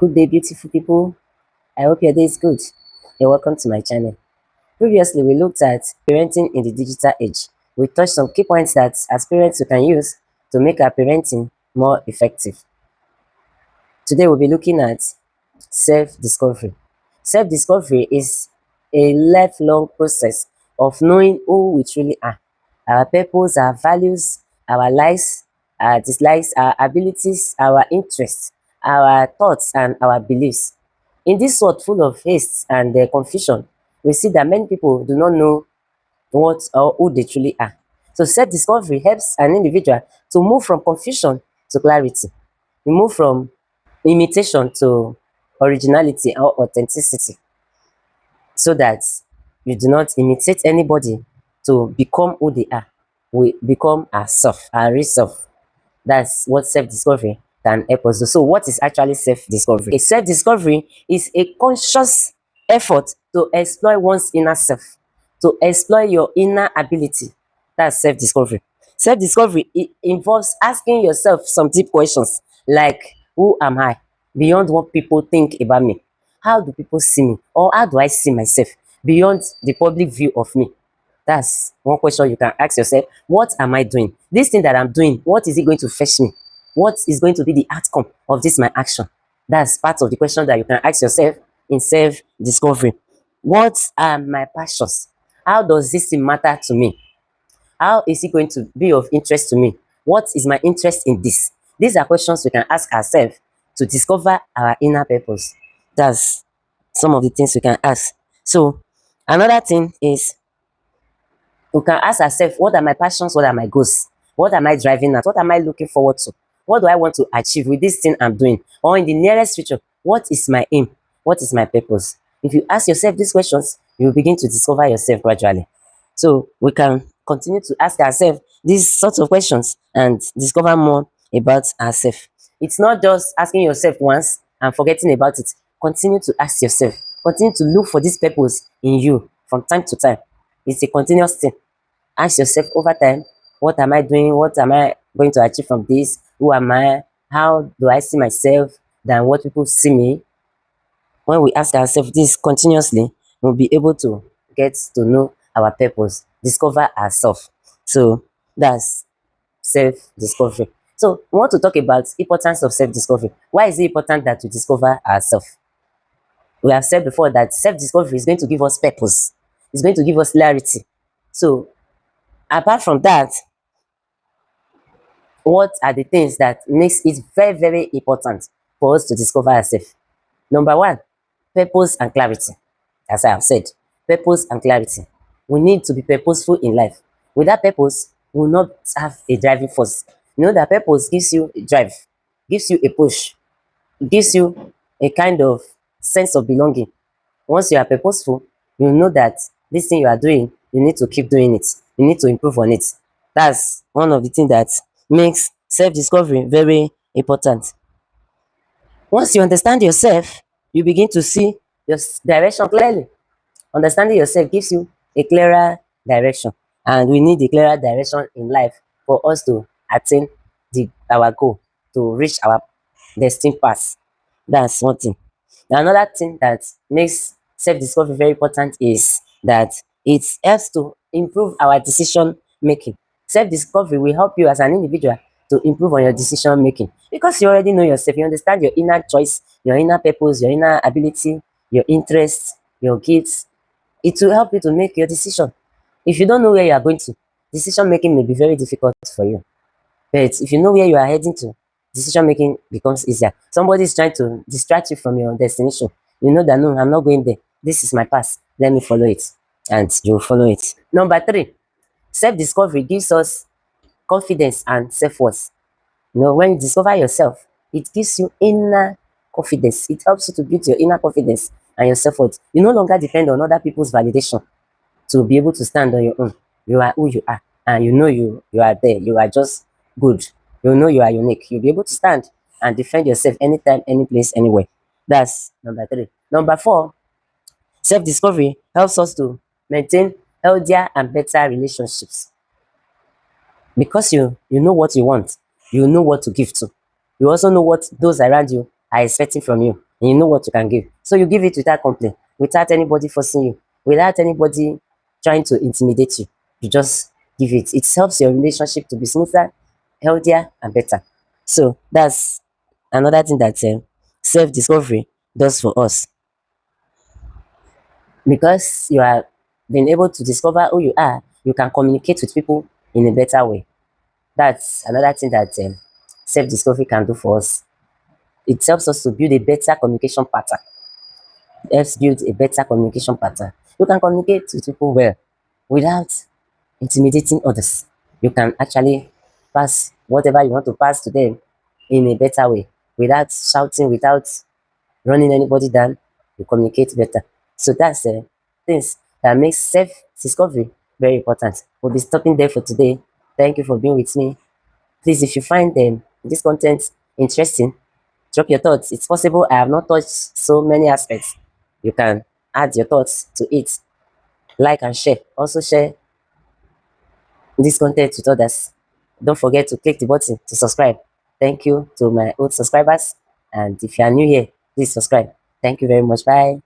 Good day, beautiful people. I hope your day is good. You're welcome to my channel. Previously, we looked at parenting in the digital age. We touched some key points that as parents we can use to make our parenting more effective. Today, we'll be looking at self-discovery. Self-discovery is a lifelong process of knowing who we truly are, our purpose, our values, our likes, our dislikes, our abilities, our interests, our thoughts, and our beliefs. In this world full of haste and confusion, we see that many people do not know what or who they truly are. So self-discovery helps an individual to move from confusion to clarity. We move from imitation to originality or authenticity, so that you do not imitate anybody to become who they are. We become ourself, our real self. That's what self-discovery can help us do. So what is actually self-discovery? A self-discovery is a conscious effort to explore one's inner self, to explore your inner ability. That's self-discovery. Self-discovery involves asking yourself some deep questions like, who am I? Beyond what people think about me. How do people see me? Or how do I see myself beyond the public view of me? That's one question you can ask yourself. What am I doing? This thing that I'm doing, what is it going to fetch me? What is going to be the outcome of this my action? That's part of the question that you can ask yourself in self-discovery. What are my passions? How does this thing matter to me? How is it going to be of interest to me? What is my interest in this? These are questions we can ask ourselves to discover our inner purpose. That's some of the things we can ask. So another thing is, we can ask ourselves, what are my passions? What are my goals? What am I driving at? What am I looking forward to? What do I want to achieve with this thing I'm doing? Or in the nearest future, what is my aim? What is my purpose? If you ask yourself these questions, you will begin to discover yourself gradually. So we can continue to ask ourselves these sorts of questions and discover more about ourselves. It's not just asking yourself once and forgetting about it. Continue to ask yourself. Continue to look for this purpose in you from time to time. It's a continuous thing. Ask yourself over time, what am I doing? What am I going to achieve from this? Who am I? How do I see myself than what people see me? When we ask ourselves this continuously, we'll be able to get to know our purpose, discover ourselves. So that's self-discovery. So we want to talk about importance of self-discovery. Why is it important that we discover ourselves? We have said before that self-discovery is going to give us purpose. It's going to give us clarity. So apart from that, what are the things that makes it very, very important for us to discover ourselves? Number one, purpose and clarity. As I have said, purpose and clarity. We need to be purposeful in life. Without purpose, we will not have a driving force. You know that purpose gives you a drive, gives you a push, it gives you a kind of sense of belonging. Once you are purposeful, you know that this thing you are doing, you need to keep doing it. You need to improve on it. That's one of the things that makes self-discovery very important. Once you understand yourself, you begin to see your direction clearly. Understanding yourself gives you a clearer direction. And we need a clearer direction in life for us to attain our goal, to reach our destined path. That's one thing. Another thing that makes self-discovery very important is that it helps to improve our decision making. Self-discovery will help you as an individual to improve on your decision making because you already know yourself. You understand your inner choice, your inner purpose, your inner ability, your interests, your gifts. It will help you to make your decision. If you don't know where you are going to, decision making may be very difficult for you. But if you know where you are heading to, decision making becomes easier. Somebody is trying to distract you from your destination. You know that no, I'm not going there. This is my path. Let me follow it. And you follow it. Number three, self-discovery gives us confidence and self-worth. You know, when you discover yourself, it gives you inner confidence. It helps you to build your inner confidence and your self-worth. You no longer depend on other people's validation to be able to stand on your own. You are who you are, and you know you are there. You are just good. You know you are unique. You'll be able to stand and defend yourself anytime, any place, anywhere. That's number three. Number four, self-discovery helps us to maintain healthier and better relationships because you know what you want. You know what to give to. You also know what those around you are expecting from you. and you know what you can give. So you give it without complaint, without anybody forcing you, without anybody trying to intimidate you. You just give it. It helps your relationship to be smoother, healthier, and better. So that's another thing that self-discovery does for us, because you are being able to discover who you are. You can communicate with people in a better way. That's another thing that self-discovery can do for us. It helps us to build a better communication pattern. It helps build a better communication pattern. You can communicate with people well without intimidating others. You can actually pass whatever you want to pass to them in a better way without shouting, without running anybody down. You communicate better. So that's things that makes self-discovery very important. We'll be stopping there for today. Thank you for being with me. Please, if you find this content interesting, drop your thoughts. It's possible I have not touched so many aspects. You can add your thoughts to it. Like and share. Also share this content with others. Don't forget to click the button to subscribe. Thank you to my old subscribers. And if you are new here, please subscribe. Thank you very much. Bye.